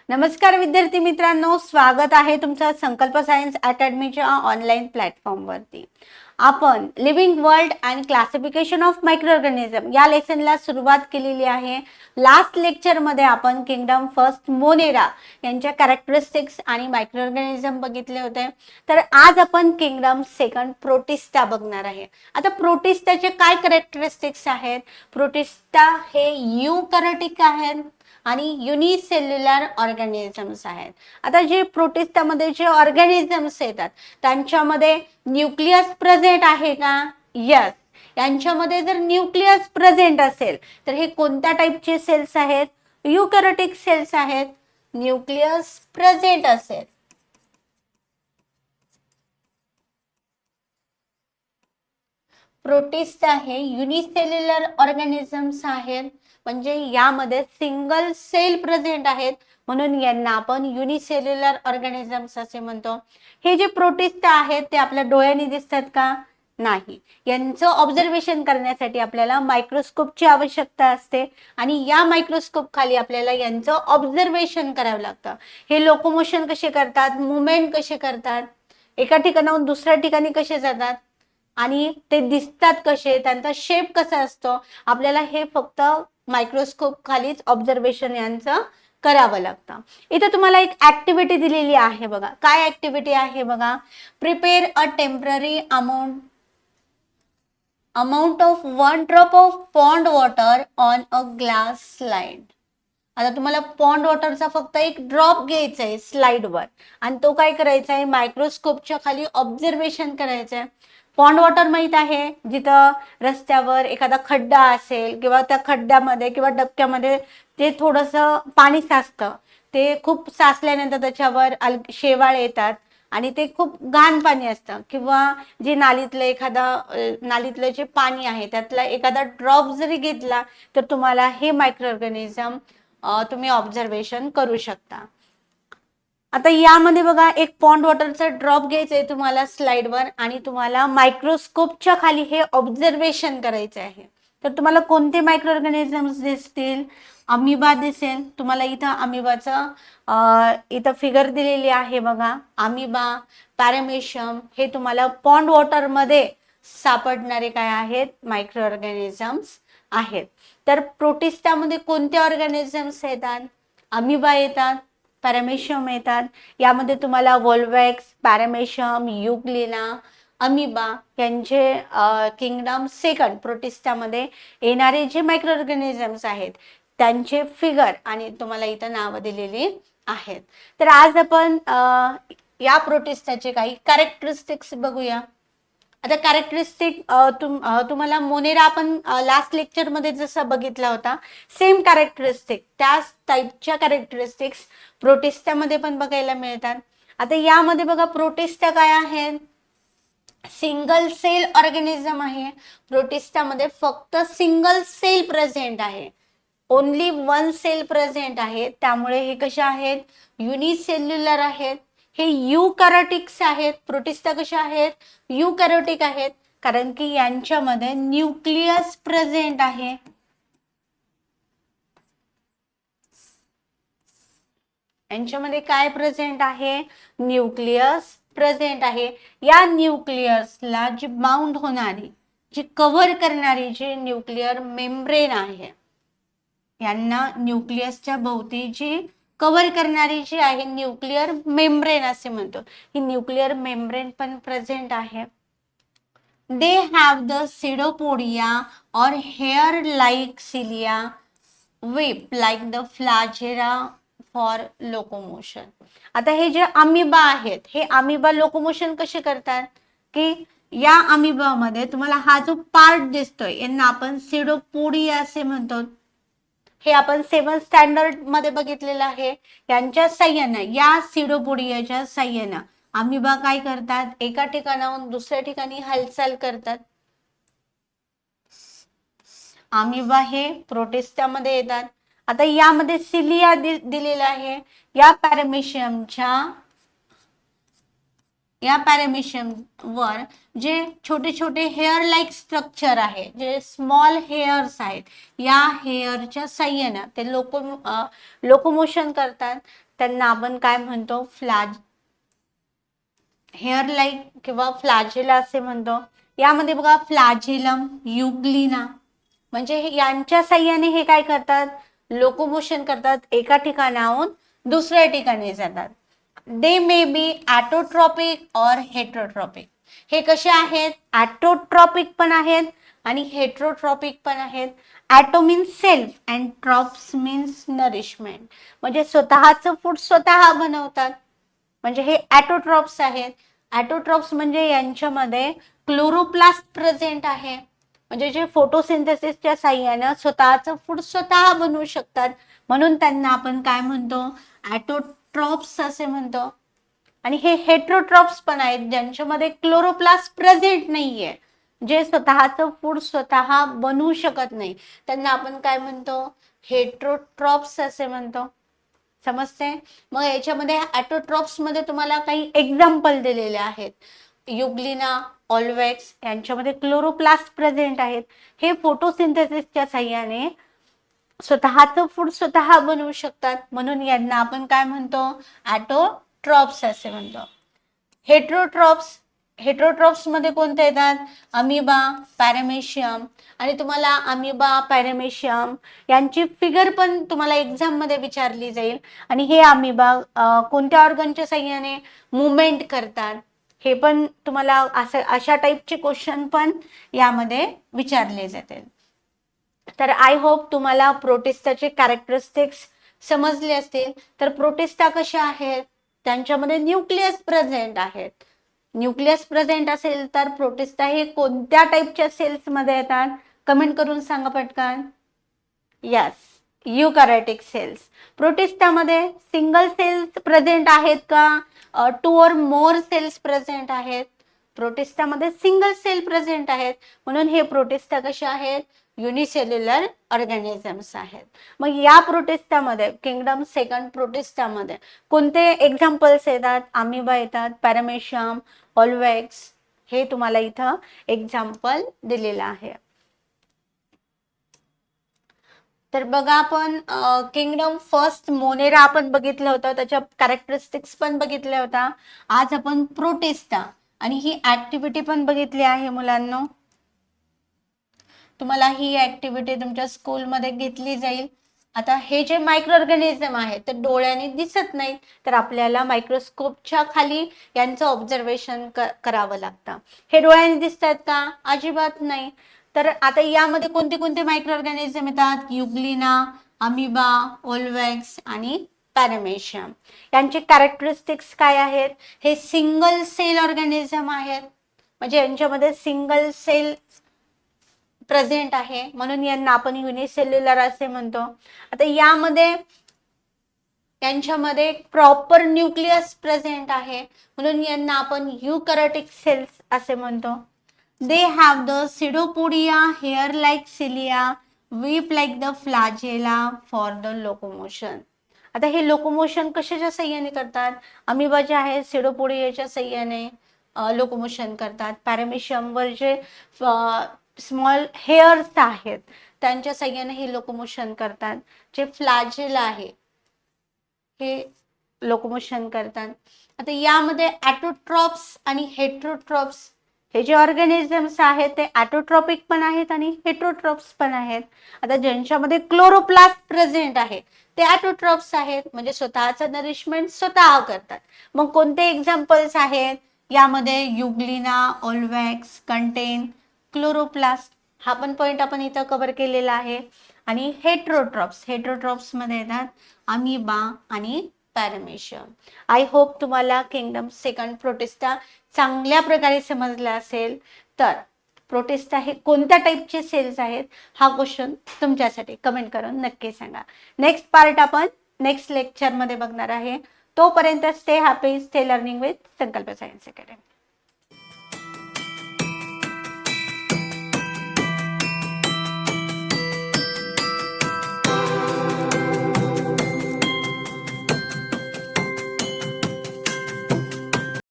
नमस्कार विद्यार्थी मित्रांनो, स्वागत आहे तुमचं संकल्प सायन्स अकॅडमीच्या ऑनलाईन प्लॅटफॉर्मवरती. आपण living world and classification of micro organism या लेसनला सुरुवात केलेली आहे. लास्ट लेक्चरमध्ये आपण किंगडम फर्स्ट मोनेरा यांच्या कॅरेक्टरिस्टिक्स आणि मायक्रो ऑर्गॅनिझम बघितले होते. तर आज आपण किंगडम सेकंड प्रोटिस्टा बघणार आहे. आता प्रोटिस्टाचे काय कॅरेक्टरिस्टिक्स आहेत? प्रोटिस्टा हे युकॅरियोटिक आहेत आणि युनिसेल्युलर ऑर्गॅनिझम्स आहेत. आता जे प्रोटिस्टामध्ये जे ऑर्गॅनिझम्स येतात त्यांच्यामध्ये न्यूक्लियस प्रेझेंट आहे का? यस. यांच्यामध्ये जर न्यूक्लियस प्रेझेंट असेल तर हे कोणत्या टाईपचे सेल्स आहेत? युकॅरियोटिक सेल्स आहेत. न्यूक्लियस प्रेझेंट असेल प्रोटिस्टा हे युनिसेल्युलर ऑर्गॅनिझम्स आहेत, म्हणजे यामध्ये सिंगल सेल प्रेझेंट आहेत, म्हणून यांना आपण युनिसेल्युलर ऑर्गॅनिझम्स असे म्हणतो. हे जे प्रोटिस्टा आहेत ते आपल्या डोळ्यांनी दिसतात का? नाही. यांचं ऑब्झर्वेशन करण्यासाठी आपल्याला मायक्रोस्कोपची आवश्यकता असते आणि या मायक्रोस्कोप खाली आपल्याला यांचं ऑब्झर्वेशन करावं लागतं. हे लोकोमोशन कसे करतात, मुवमेंट कसे करतात, एका ठिकाणाहून दुसऱ्या ठिकाणी कसे जातात आणि ते दिसतात कसे, त्यांचा शेप कसा असतो, आपल्याला हे फक्त मायक्रोस्कोप खालीच ऑब्झर्वेशन यांचं करावं लागतं. इथे तुम्हाला एक ऍक्टिव्हिटी दिलेली आहे बघा. काय ऍक्टिव्हिटी आहे बघा? Prepare a temporary amount of 1 drop of pond water on a glass slide. आता तुम्हाला पॉन्ड वॉटरचा फक्त एक ड्रॉप घ्यायचा आहे स्लाइडवर आणि तो काय करायचा आहे? मायक्रोस्कोपच्या खाली ऑब्झर्वेशन करायचं आहे. पॉन्ड वॉटर माहित आहे, जिथं रस्त्यावर एखादा खड्डा असेल किंवा त्या खड्ड्यामध्ये किंवा डबक्यामध्ये ते थोडंसं पाणी साचतं, ते खूप साचल्यानंतर त्याच्यावर शेवाळ येतात आणि ते खूप घाण पाणी असतं, किंवा जे नालीतलं जे पाणी आहे त्यातला एखादा ड्रॉप जरी घेतला तर तुम्हाला हे मायक्रो ऑर्गॅनिझम तुम्ही ऑब्झर्वेशन करू शकता. आता यामध्ये बघा, एक पॉन्ड वॉटरचा ड्रॉप घ्यायचा आहे तुम्हाला स्लाइडवर आणि तुम्हाला मायक्रोस्कोपच्या खाली हे ऑब्झर्वेशन करायचे आहे. तर तुम्हाला कोणते मायक्रो ऑर्गॅनिझम्स दिसतील? अमिबा दिसेल तुम्हाला. इथं अमिबाचं इथं फिगर दिलेली आहे बघा. अमिबा, पॅरामेशियम हे तुम्हाला पॉन्ड वॉटरमध्ये सापडणारे काय आहेत? मायक्रो ऑर्गॅनिझम्स आहेत. तर प्रोटिस्टामध्ये कोणते ऑर्गॅनिझम्स येतात? अमिबा येतात, पॅरामेशियम येतात. यामध्ये तुम्हाला वोल्वॅक्स, पॅरामेशियम, युग्लिना, अमिबा यांचे किंगडम सेकंड प्रोटिस्टामध्ये येणारे जे मायक्रो ऑर्गॅनिझम्स आहेत त्यांचे फिगर आणि तुम्हाला इथं नावं दिलेली आहेत. तर आज आपण या प्रोटिस्टाचे काही कॅरेक्टरिस्टिक्स बघूया. आता कॅरेक्टरिस्टिक तुम्हाला मोनेरा आपण लास्ट लेक्चरमध्ये जसं बघितला होता, सेम कॅरेक्टरिस्टिक त्याच टाईपच्या कॅरेक्टरिस्टिक्स प्रोटिस्टामध्ये पण बघायला मिळतात. आता यामध्ये बघा, प्रोटिस्टा काय आहे? सिंगल सेल ऑर्गॅनिझम आहे. प्रोटिस्टामध्ये फक्त सिंगल सेल प्रेझेंट आहे, ओनली 1 सेल प्रेझेंट आहे. त्यामुळे हे कसे आहेत? युनिसेल्युलर आहेत. हे युकॅरियोटिक्स आहेत. प्रोटिस्टा कशा आहेत? युकॅरियोटिक आहेत, कारण की यांच्यामध्ये न्यूक्लियस प्रेझेंट आहे. यांच्यामध्ये काय प्रेझेंट आहे? न्यूक्लियस प्रेझेंट आहे. या न्यूक्लियसला जी बाउंड होणारी, जी कव्हर करणारी जी न्यूक्लिअर मेम्ब्रेन आहे, यांना न्यूक्लियसच्या भोवती जी कव्हर करणारी जी आहे न्यूक्लिअर मेम्ब्रेन असे म्हणतो. ही न्यूक्लिअर मेम्ब्रेन पण प्रेझेंट आहे. दे हॅव द सिडोपोडिया और hair like cilia whip like the flagella for locomotion. आता हे जे अमिबा आहेत, हे अमिबा लोकोमोशन कसे करतात? की या अमिबामध्ये तुम्हाला हा जो पार्ट दिसतोय यांना आपण सिडोपोडिया असे म्हणतो. हे आपण 7th स्टँडर्ड मध्ये बघितलेलं आहे. यांच्या साह्यानं, या सिडोपोडियाच्या साह्यानं अमिबा काय करतात? एका ठिकाणाहून दुसऱ्या ठिकाणी हालचाल करतात. अमिबा हे प्रोटिस्टामध्ये येतात. आता यामध्ये सिलिया दिलेला आहे. या पॅरामेशियमच्या या पॅरामेशियम वर जे छोटे छोटे हेअर लाईक स्ट्रक्चर आहे, जे स्मॉल हेअर्स आहेत, या हेअरच्या साह्याने ते लोकोमोशन करतात. त्यांना आपण काय म्हणतो, हेअर लाईक किंवा फ्लॅजेला असे म्हणतो. यामध्ये बघा फ्लॅजेलम, युग्लिना, म्हणजे यांच्या साह्याने हे काय करतात, लोकोमोशन करतात, एका ठिकाणाहून दुसऱ्या ठिकाणी जातात. दे मे बी ॲटोट्रॉपिक और हेट्रोट्रॉपिक. हे कसे आहेत, ॲटोट्रॉपिक पण आहेत आणि हेट्रोट्रॉपिक पण आहेत. Auto means self and trophs means nourishment, म्हणजे स्वतःचं फूड स्वतः बनवतात, म्हणजे हे ॲटोट्रॉप्स आहेत. ॲटोट्रॉप्स म्हणजे यांच्यामध्ये क्लोरोप्लास्ट प्रेझेंट आहे, म्हणजे जे फोटोसिंथेसिसच्या साह्याने स्वतःचं फूड स्वतः बनवू शकतात, म्हणून त्यांना आपण काय म्हणतो, ॲटोट्रॉप्स असे म्हणतो. आणि हे हेट्रोट्रॉप्स पण आहेत, ज्यांच्यामध्ये क्लोरोप्लास्ट प्रेझेंट नाहीये, जे स्वतःचं फूड स्वतः बनवू शकत नाही, त्यांना आपण काय म्हणतो, हेट्रोट्रॉप्स असे म्हणतो. समजते. मग याच्यामध्ये ॲटोट्रॉप्स मध्ये तुम्हाला काही एक्झाम्पल दिलेले आहेत. युग्लिना, ऑल्वेक्स यांच्यामध्ये क्लोरोप्लास्ट प्रेझेंट आहेत. हे फोटोसिंथेसिसच्या साह्याने स्वतःचं फूड स्वतः बनवू शकतात, म्हणून यांना आपण काय म्हणतो, ॲटोट्रॉप्स असे म्हणतो. हेट्रोट्रॉप्स मध्ये कोणते येतात, अमिबा, पॅरामेशियम. आणि तुम्हाला अमिबा, पॅरामेशियम यांची फिगर पण तुम्हाला एक्झाम मध्ये विचारली जाईल. आणि हे अमिबा कोणत्या ऑर्गनच्या साह्याने मुवमेंट करतात, हे पण तुम्हाला अशा टाईपचे क्वेश्चन पण यामध्ये विचारले जातील. तर आय होप तुम्हाला प्रोटिस्टाचे कॅरेक्टरिस्टिक्स समजले असतील. तर प्रोटिस्टा कशा आहेत, त्यांच्यामध्ये न्यूक्लियस प्रेझेंट आहेत. न्यूक्लियस प्रेझेंट असेल तर प्रोटिस्टा हे कोणत्या टाईपच्या सेल्स मध्ये येतात, कमेंट करून सांगा पटकन. Yes, eukaryotic cells. प्रोटिस्टामध्ये सिंगल सेल्स प्रेझेंट आहेत का, 2 or more सेल्स प्रेझेंट आहेत. प्रोटिस्टामध्ये सिंगल सेल प्रेझेंट आहेत, म्हणून हे प्रोटिस्टा कसे आहेत, युनिसेल्युलर ऑर्गॅनिझम्स आहेत. मग या प्रोटिस्टामध्ये, किंगडम सेकंड प्रोटिस्टामध्ये कोणते एक्झाम्पल्स येतात, अमिबा येतात, पॅरामेशियम, ऑल्वेक्स, हे तुम्हाला इथं एक्झाम्पल दिलेलं आहे. तर बघा, आपण किंगडम फर्स्ट मोनेरा आपण बघितलं होतं, त्याच्या कॅरेक्टरिस्टिक्स पण बघितल्या होत्या. आज आपण प्रोटिस्टा आणि ही ऍक्टिव्हिटी पण बघितली आहे मुलांनो. तुम्हाला ही ऍक्टिव्हिटी तुमच्या स्कूलमध्ये घेतली जाईल. आता हे जे मायक्रो ऑर्गॅनिझम आहे ते डोळ्याने दिसत नाही, तर आपल्याला मायक्रोस्कोपच्या खाली यांचं ऑब्झर्वेशन करावं लागतं. हे डोळ्याने दिसतात का, अजिबात नाही. तर आता यामध्ये कोणते कोणते मायक्रो ऑर्गॅनिझम येतात, युग्लिना, अमिबा, ऑल्वेक्स आणि पॅरामेशियम. यांचे कॅरेक्टरिस्टिक्स काय आहेत, हे सिंगल सेल ऑर्गॅनिझम आहेत, म्हणजे यांच्यामध्ये सिंगल सेल प्रेझेंट आहे, म्हणून यांना आपण युनिसेल्युलर असे म्हणतो. आता यामध्ये यांच्यामध्ये प्रॉपर न्यूक्लियस प्रेझेंट आहे, म्हणून यांना आपण युकॅरियोटिक सेल्स असे म्हणतो. They have the pseudopodia, hair like cilia, whip like the flagella for the locomotion. आता हे लोकोमोशन कशाच्या साह्याने करतात, अमिबा जे आहे सिडोपोडियाच्या साह्याने लोकोमोशन करतात. पॅरामेशियमवर जे स्मॉल हेअर्स आहेत त्यांच्या साह्याने हे लोकोमोशन करतात. जे फ्लॅजेला आहे हे लोकोमोशन करतात. आता यामध्ये ॲटोट्रॉप्स आणि हेट्रोट्रॉप्स हे जे ऑर्गॅनिझम्स आहेत ते ॲटोट्रॉपिक पण आहेत आणि हेट्रोट्रॉप्स पण आहेत. आता ज्यांच्यामध्ये क्लोरोप्लास्ट प्रेझेंट आहे ते ॲटोट्रॉप्स आहेत, म्हणजे स्वतःचं नरिशमेंट स्वतः करतात. मग कोणते एक्झाम्पल्स आहेत यामध्ये, युग्लिना, ऑल्वेक्स कंटेन क्लोरोप्लास्ट, हा पण पॉइंट आपण इथं कव्हर केलेला आहे. आणि हेट्रोट्रॉप्स मध्ये येतात अमिबा आणि पॅरामेशियम. आय होप तुम्हाला किंगडम सेकंड प्रोटिस्टा चांगल्या प्रकारे समजला असेल. तर प्रोटिस्टा हे कोणत्या टाईपचे सेल्स आहेत, हा क्वेश्चन तुमच्यासाठी कमेंट करून नक्की सांगा. नेक्स्ट पार्ट आपण नेक्स्ट लेक्चर मध्ये बघणार आहे. तोपर्यंत stay happy, stay learning with संकल्प सायन्स अकॅडमी.